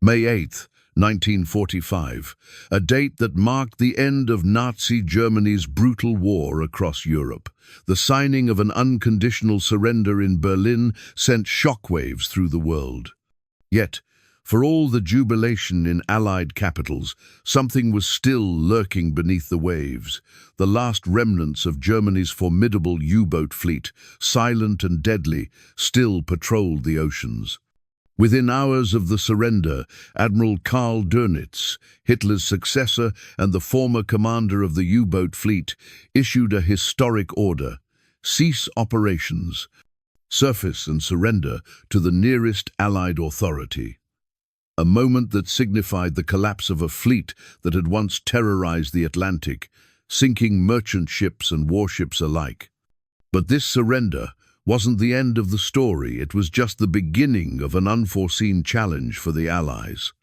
May 8, 1945, a date that marked the end of Nazi Germany's brutal war across Europe. The signing of an unconditional surrender in Berlin sent shockwaves through the world. Yet, for all the jubilation in Allied capitals, something was still lurking beneath the waves. The last remnants of Germany's formidable U-boat fleet, silent and deadly, still patrolled the oceans. Within hours of the surrender, Admiral Karl Donitz, Hitler's successor and the former commander of the U-boat fleet, issued a historic order: cease operations, surface and surrender to the nearest Allied authority. A moment that signified the collapse of a fleet that had once terrorized the Atlantic, sinking merchant ships and warships alike. But this surrender wasn't the end of the story. It was just the beginning of an unforeseen challenge for the Allies.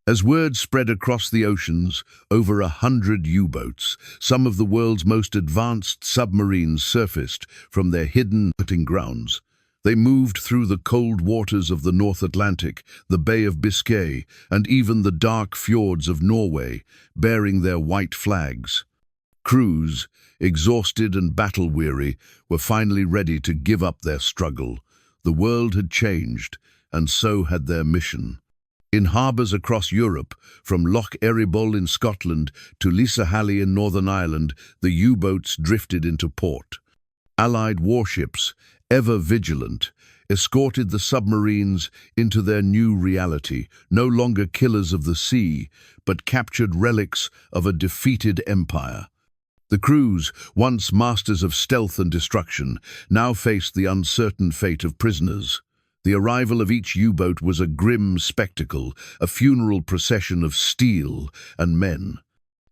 As word spread across the oceans, over 100 U-boats, some of the world's most advanced submarines, surfaced from their hidden hunting grounds. They moved through the cold waters of the North Atlantic, the Bay of Biscay, and even the dark fjords of Norway, bearing their white flags. Crews, exhausted and battle-weary, were finally ready to give up their struggle. The world had changed, and so had their mission. In harbours across Europe, from Loch Erebol in Scotland to Lisahally in Northern Ireland, the U-boats drifted into port. Allied warships, ever vigilant, escorted the submarines into their new reality, no longer killers of the sea, but captured relics of a defeated empire. The crews, once masters of stealth and destruction, now faced the uncertain fate of prisoners. The arrival of each U-boat was a grim spectacle, a funeral procession of steel and men.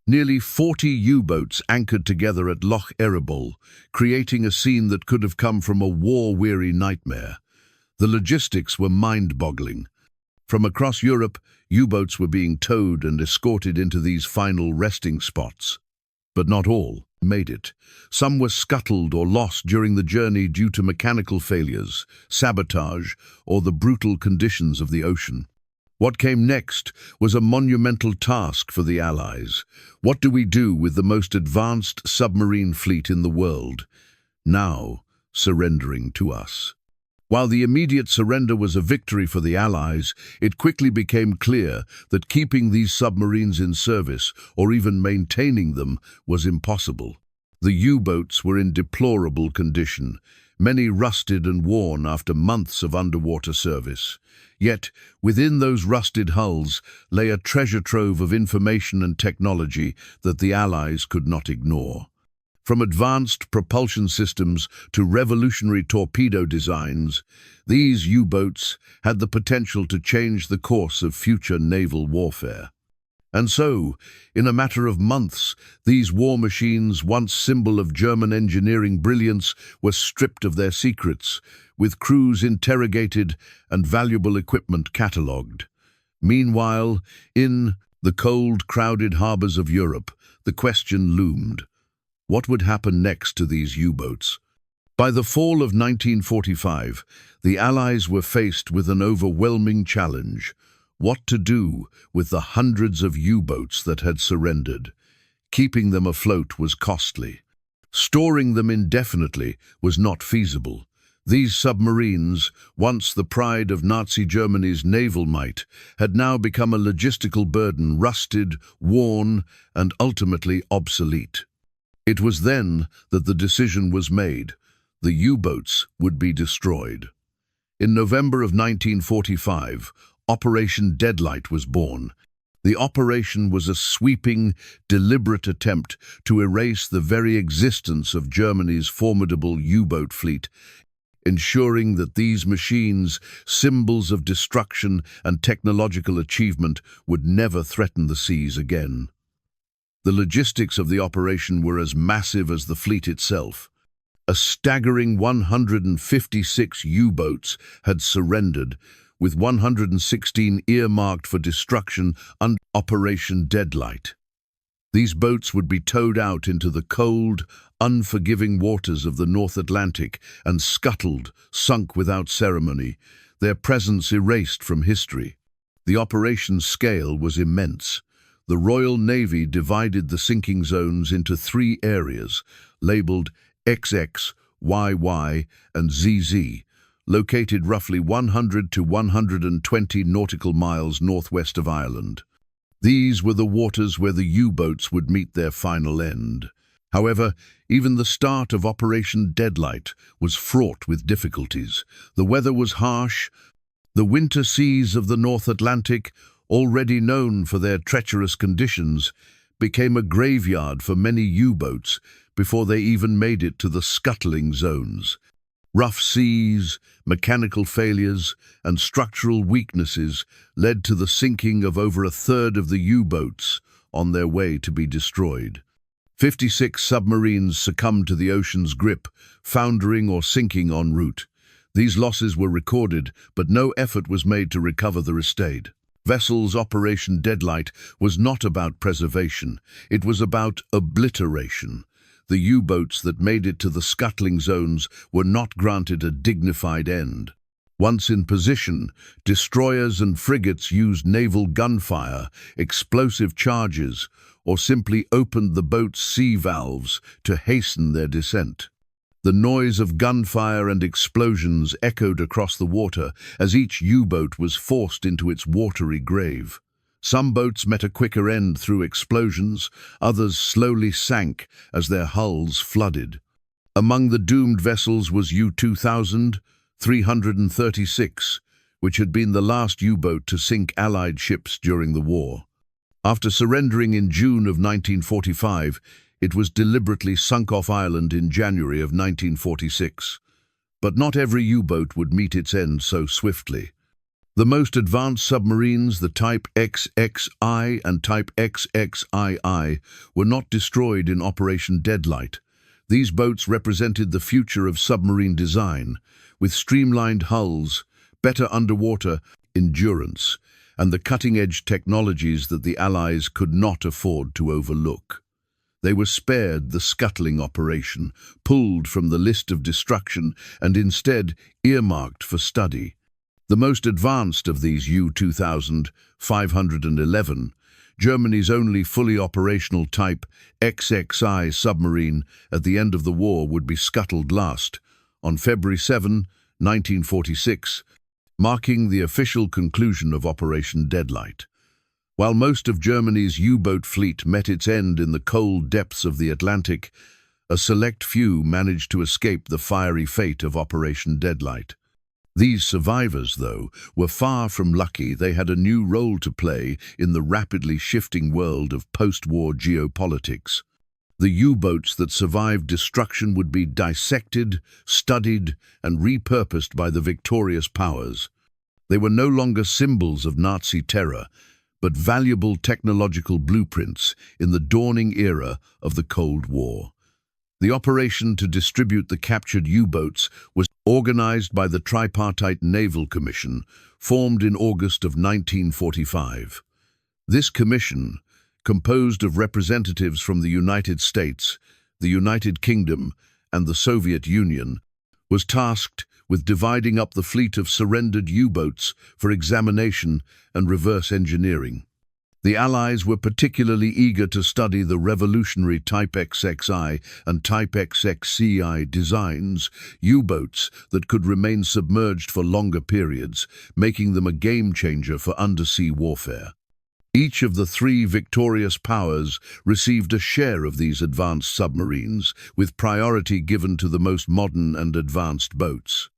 Nearly 40 U-boats anchored together at Loch Erebol, creating a scene that could have come from a war-weary nightmare. The logistics were mind-boggling. From across Europe, U-boats were being towed and escorted into these final resting spots. But not all made it. Some were scuttled or lost during the journey due to mechanical failures, sabotage, or the brutal conditions of the ocean. What came next was a monumental task for the Allies. What do we do with the most advanced submarine fleet in the world, now surrendering to us? While the immediate surrender was a victory for the Allies, it quickly became clear that keeping these submarines in service, or even maintaining them, was impossible. The U-boats were in deplorable condition, many rusted and worn after months of underwater service. Yet, within those rusted hulls lay a treasure trove of information and technology that the Allies could not ignore. From advanced propulsion systems to revolutionary torpedo designs, these U-boats had the potential to change the course of future naval warfare. And so, in a matter of months, these war machines, once symbol of German engineering brilliance, were stripped of their secrets, with crews interrogated and valuable equipment catalogued. Meanwhile, in the cold, crowded harbours of Europe, the question loomed: what would happen next to these U-boats? By the fall of 1945, the Allies were faced with an overwhelming challenge: what to do with the hundreds of U-boats that had surrendered. Keeping them afloat was costly. Storing them indefinitely was not feasible. These submarines, once the pride of Nazi Germany's naval might, had now become a logistical burden, rusted, worn, and ultimately obsolete. It was then that the decision was made: the U-boats would be destroyed. In November of 1945, Operation Deadlight was born. The operation was a sweeping, deliberate attempt to erase the very existence of Germany's formidable U-boat fleet, ensuring that these machines, symbols of destruction and technological achievement, would never threaten the seas again. The logistics of the operation were as massive as the fleet itself. A staggering 156 U-boats had surrendered, with 116 earmarked for destruction under Operation Deadlight. These boats would be towed out into the cold, unforgiving waters of the North Atlantic and scuttled, sunk without ceremony, their presence erased from history. The operation's scale was immense. The Royal Navy divided the sinking zones into 3 areas, labelled XX, YY, and ZZ, located roughly 100 to 120 nautical miles northwest of Ireland. These were the waters where the U-boats would meet their final end. However, even the start of Operation Deadlight was fraught with difficulties. The weather was harsh. The winter seas of the North Atlantic, already known for their treacherous conditions, became a graveyard for many U-boats before they even made it to the scuttling zones. Rough seas, mechanical failures, and structural weaknesses led to the sinking of over a third of the U-boats on their way to be destroyed. 56 submarines succumbed to the ocean's grip, foundering or sinking en route. These losses were recorded, but no effort was made to recover the estate. Vessel's Operation Deadlight was not about preservation, it was about obliteration. The U-boats that made it to the scuttling zones were not granted a dignified end. Once in position, destroyers and frigates used naval gunfire, explosive charges, or simply opened the boat's sea valves to hasten their descent. The noise of gunfire and explosions echoed across the water as each U-boat was forced into its watery grave. Some boats met a quicker end through explosions, others slowly sank as their hulls flooded. Among the doomed vessels was U-2000, 336, which had been the last U-boat to sink Allied ships during the war. After surrendering in June of 1945, it was deliberately sunk off Ireland in January of 1946. But not every U-boat would meet its end so swiftly. The most advanced submarines, the Type XXI and Type XXII, were not destroyed in Operation Deadlight. These boats represented the future of submarine design, with streamlined hulls, better underwater endurance, and the cutting-edge technologies that the Allies could not afford to overlook. They were spared the scuttling operation, pulled from the list of destruction, and instead earmarked for study. The most advanced of these U-2000, 511, Germany's only fully operational Type XXI submarine at the end of the war, would be scuttled last, on February 7, 1946, marking the official conclusion of Operation Deadlight. While most of Germany's U-boat fleet met its end in the cold depths of the Atlantic, a select few managed to escape the fiery fate of Operation Deadlight. These survivors, though, were far from lucky. They had a new role to play in the rapidly shifting world of post-war geopolitics. The U-boats that survived destruction would be dissected, studied, and repurposed by the victorious powers. They were no longer symbols of Nazi terror, but valuable technological blueprints in the dawning era of the Cold War. The operation to distribute the captured U-boats was organized by the Tripartite Naval Commission, formed in August of 1945. This commission, composed of representatives from the United States, the United Kingdom, and the Soviet Union, was tasked with dividing up the fleet of surrendered U-boats for examination and reverse engineering. The Allies were particularly eager to study the revolutionary Type XXI and Type XXCI designs, U-boats that could remain submerged for longer periods, making them a game-changer for undersea warfare. Each of the 3 victorious powers received a share of these advanced submarines, with priority given to the most modern and advanced boats.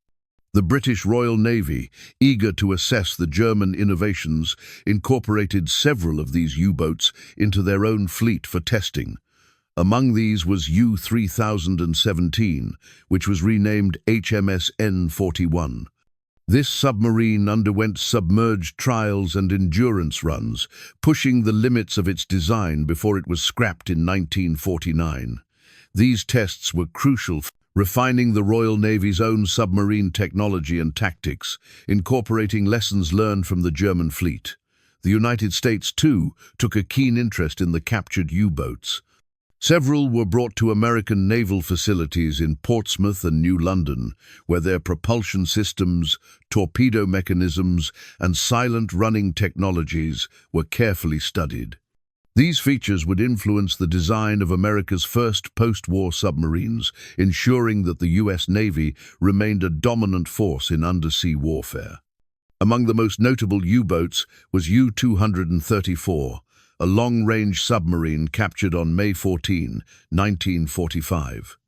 The British Royal Navy, eager to assess the German innovations, incorporated several of these U-boats into their own fleet for testing. Among these was U-3017, which was renamed HMS N-41. This submarine underwent submerged trials and endurance runs, pushing the limits of its design before it was scrapped in 1949. These tests were crucial, refining the Royal Navy's own submarine technology and tactics, incorporating lessons learned from the German fleet. The United States, too, took a keen interest in the captured U-boats. Several were brought to American naval facilities in Portsmouth and New London, where their propulsion systems, torpedo mechanisms, and silent running technologies were carefully studied. These features would influence the design of America's first post-war submarines, ensuring that the U.S. Navy remained a dominant force in undersea warfare. Among the most notable U-boats was U-234, a long-range submarine captured on May 14, 1945.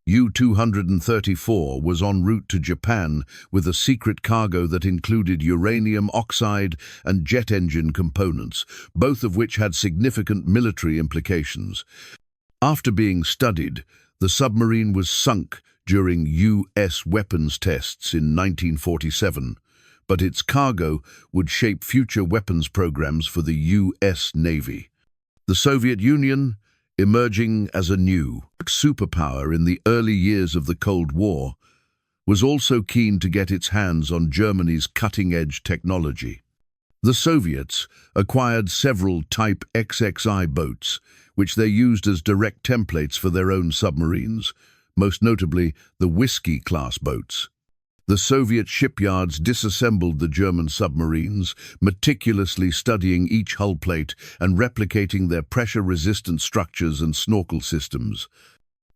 U-234 was en route to Japan with a secret cargo that included uranium oxide and jet engine components, both of which had significant military implications. After being studied, the submarine was sunk during U.S. weapons tests in 1947, but its cargo would shape future weapons programs for the U.S. Navy. The Soviet Union, emerging as a new superpower in the early years of the Cold War, was also keen to get its hands on Germany's cutting-edge technology. The Soviets acquired several Type XXI boats, which they used as direct templates for their own submarines, most notably the Whiskey-class boats. The Soviet shipyards disassembled the German submarines, meticulously studying each hull plate and replicating their pressure-resistant structures and snorkel systems.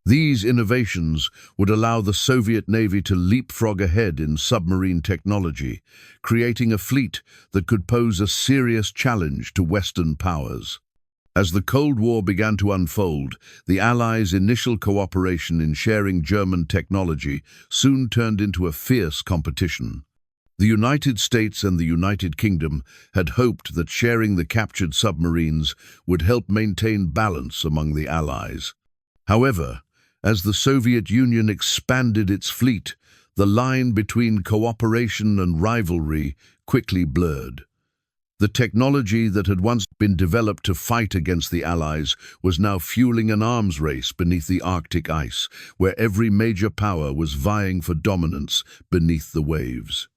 These innovations would allow the Soviet Navy to leapfrog ahead in submarine technology, creating a fleet that could pose a serious challenge to Western powers. As the Cold War began to unfold, the Allies' initial cooperation in sharing German technology soon turned into a fierce competition. The United States and the United Kingdom had hoped that sharing the captured submarines would help maintain balance among the Allies. However, as the Soviet Union expanded its fleet, the line between cooperation and rivalry quickly blurred. The technology that had once been developed to fight against the Allies was now fueling an arms race beneath the Arctic ice, where every major power was vying for dominance beneath the waves.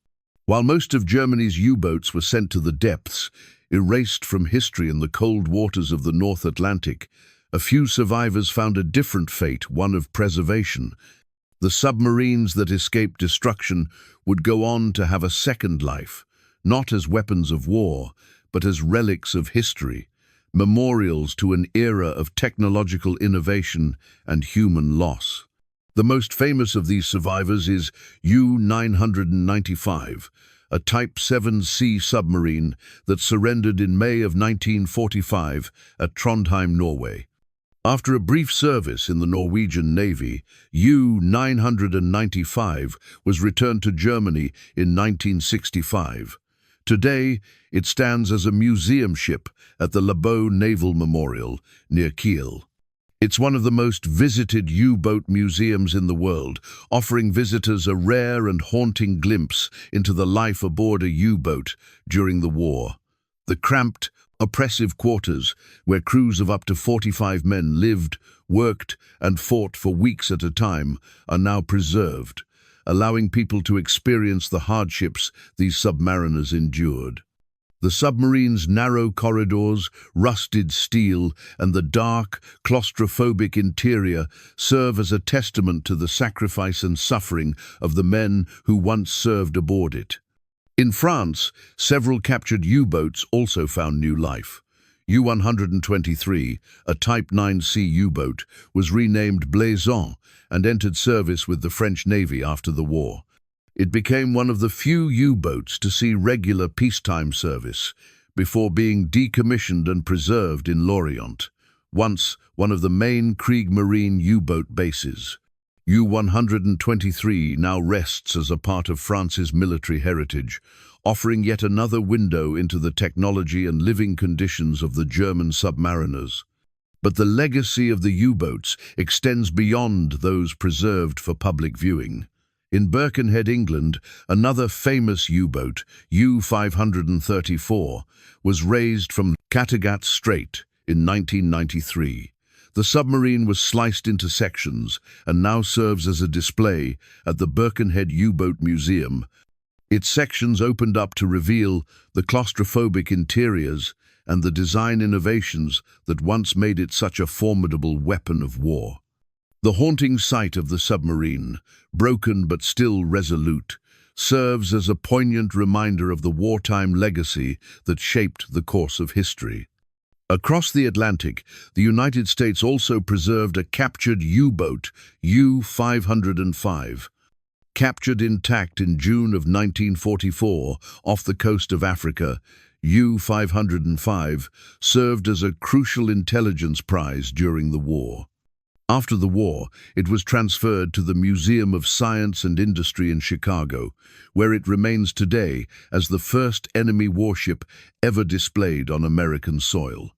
While most of Germany's U-boats were sent to the depths, erased from history in the cold waters of the North Atlantic, a few survivors found a different fate, one of preservation. The submarines that escaped destruction would go on to have a second life, not as weapons of war, but as relics of history, memorials to an era of technological innovation and human loss. The most famous of these survivors is U-995, a Type 7C submarine that surrendered in May of 1945 at Trondheim, Norway. After a brief service in the Norwegian Navy, U-995 was returned to Germany in 1965. Today, it stands as a museum ship at the Labeau Naval Memorial near Kiel. It's one of the most visited U-boat museums in the world, offering visitors a rare and haunting glimpse into the life aboard a U-boat during the war. The cramped, oppressive quarters, where crews of up to 45 men lived, worked, and fought for weeks at a time, are now preserved, allowing people to experience the hardships these submariners endured. The submarine's narrow corridors, rusted steel, and the dark, claustrophobic interior serve as a testament to the sacrifice and suffering of the men who once served aboard it. In France, several captured U-boats also found new life. U-123, a Type 9C U-boat, was renamed Blazon and entered service with the French Navy after the war. It became one of the few U-boats to see regular peacetime service before being decommissioned and preserved in Lorient, once one of the main kriegsmarine U-boat bases. U-123 now rests as a part of France's military heritage, offering yet another window into the technology and living conditions of the German submariners. But the legacy of the U-boats extends beyond those preserved for public viewing. In Birkenhead, England, another famous U-boat, U-534, was raised from Kattegat Strait in 1993. The submarine was sliced into sections and now serves as a display at the Birkenhead U-boat Museum. Its sections opened up to reveal the claustrophobic interiors and the design innovations that once made it such a formidable weapon of war. The haunting sight of the submarine, broken but still resolute, serves as a poignant reminder of the wartime legacy that shaped the course of history. Across the Atlantic, the United States also preserved a captured U-boat, U-505. Captured intact in June of 1944 off the coast of Africa, U-505 served as a crucial intelligence prize during the war. After the war, it was transferred to the Museum of Science and Industry in Chicago, where it remains today as the first enemy warship ever displayed on American soil.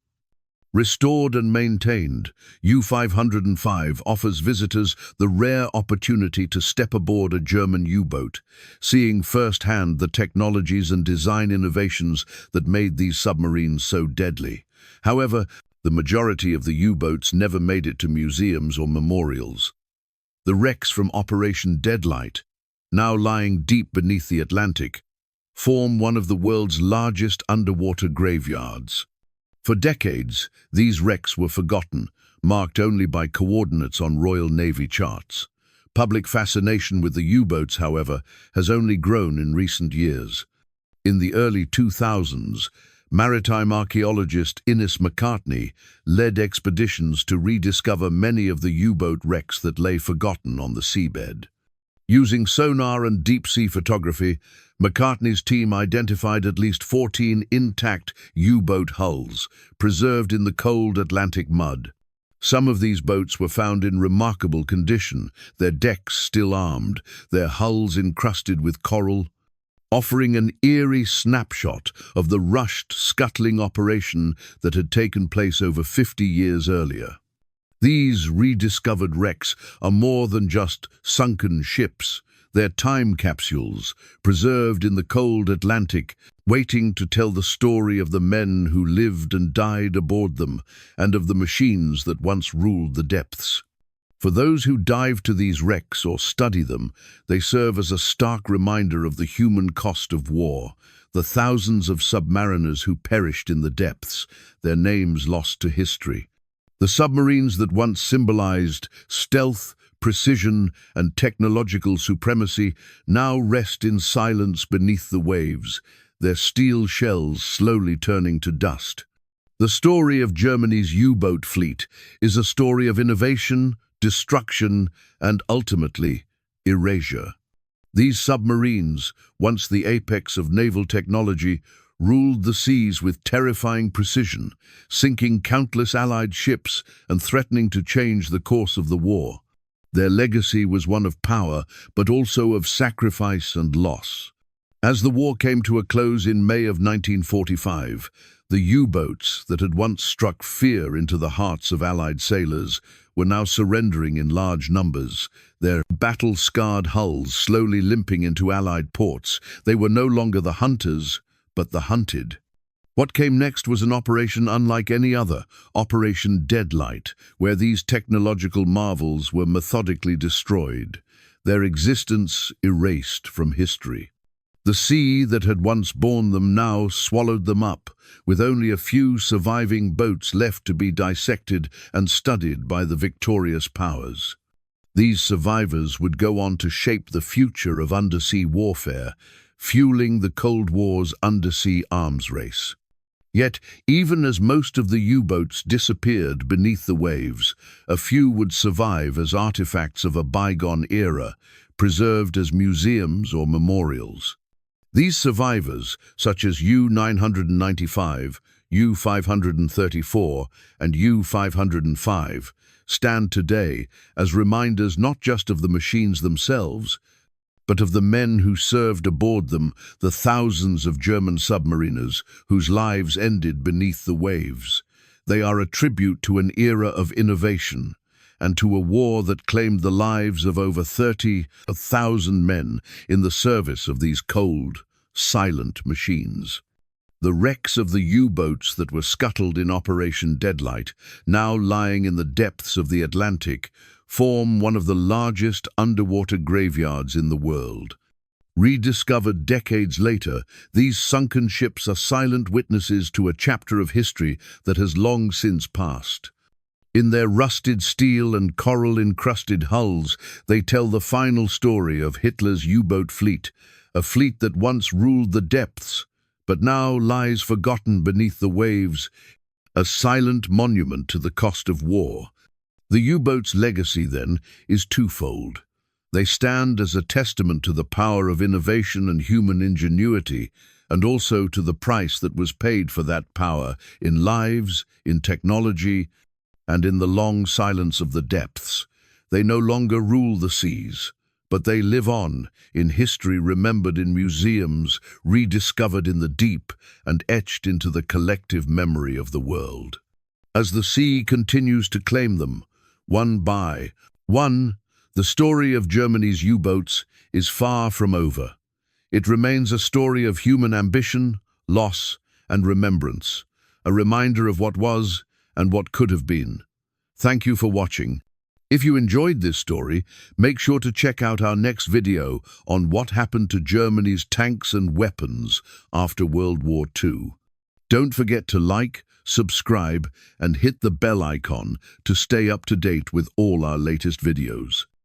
Restored and maintained, U-505 offers visitors the rare opportunity to step aboard a German U-boat, seeing firsthand the technologies and design innovations that made these submarines so deadly. However, the majority of the U-boats never made it to museums or memorials. The wrecks from Operation Deadlight, now lying deep beneath the Atlantic, form one of the world's largest underwater graveyards. For decades, these wrecks were forgotten, marked only by coordinates on Royal Navy charts. Public fascination with the U-boats, however, has only grown in recent years. In the early 2000s, maritime archaeologist Innes McCartney led expeditions to rediscover many of the U-boat wrecks that lay forgotten on the seabed. Using sonar and deep-sea photography, McCartney's team identified at least 14 intact U-boat hulls, preserved in the cold Atlantic mud. Some of these boats were found in remarkable condition, their decks still armed, their hulls encrusted with coral, offering an eerie snapshot of the rushed, scuttling operation that had taken place over 50 years earlier. These rediscovered wrecks are more than just sunken ships. They're time capsules, preserved in the cold Atlantic, waiting to tell the story of the men who lived and died aboard them, and of the machines that once ruled the depths. For those who dive to these wrecks or study them, they serve as a stark reminder of the human cost of war, the thousands of submariners who perished in the depths, their names lost to history. The submarines that once symbolized stealth, precision, and technological supremacy now rest in silence beneath the waves, their steel shells slowly turning to dust. The story of Germany's U-boat fleet is a story of innovation, destruction, and ultimately, erasure. These submarines, once the apex of naval technology, ruled the seas with terrifying precision, sinking countless Allied ships and threatening to change the course of the war. Their legacy was one of power, but also of sacrifice and loss. As the war came to a close in May of 1945, the U-boats that had once struck fear into the hearts of Allied sailors were now surrendering in large numbers, their battle-scarred hulls slowly limping into Allied ports. They were no longer the hunters, but the hunted. What came next was an operation unlike any other, Operation Deadlight, where these technological marvels were methodically destroyed, their existence erased from history. The sea that had once borne them now swallowed them up, with only a few surviving boats left to be dissected and studied by the victorious powers. These survivors would go on to shape the future of undersea warfare, fueling the Cold War's undersea arms race. Yet, even as most of the U-boats disappeared beneath the waves, a few would survive as artifacts of a bygone era, preserved as museums or memorials. These survivors, such as U-995, U-534, and U-505, stand today as reminders not just of the machines themselves, but of the men who served aboard them, the thousands of German submariners whose lives ended beneath the waves. They are a tribute to an era of innovation and to a war that claimed the lives of over 30,000 men in the service of these cold, silent machines. The wrecks of the U-boats that were scuttled in Operation Deadlight, now lying in the depths of the Atlantic, form one of the largest underwater graveyards in the world. Rediscovered decades later, these sunken ships are silent witnesses to a chapter of history that has long since passed. In their rusted steel and coral-encrusted hulls, they tell the final story of Hitler's U-boat fleet, a fleet that once ruled the depths, but now lies forgotten beneath the waves, a silent monument to the cost of war. The U-boat's legacy, then, is twofold. They stand as a testament to the power of innovation and human ingenuity, and also to the price that was paid for that power in lives, in technology, and in the long silence of the depths. They no longer rule the seas, but they live on, in history remembered in museums, rediscovered in the deep, and etched into the collective memory of the world. As the sea continues to claim them, one by one, the story of Germany's U-boats is far from over. It remains a story of human ambition, loss, and remembrance, a reminder of what was and what could have been. Thank you for watching. If you enjoyed this story, make sure to check out our next video on what happened to Germany's tanks and weapons after World War II. Don't forget to like, subscribe, and hit the bell icon to stay up to date with all our latest videos.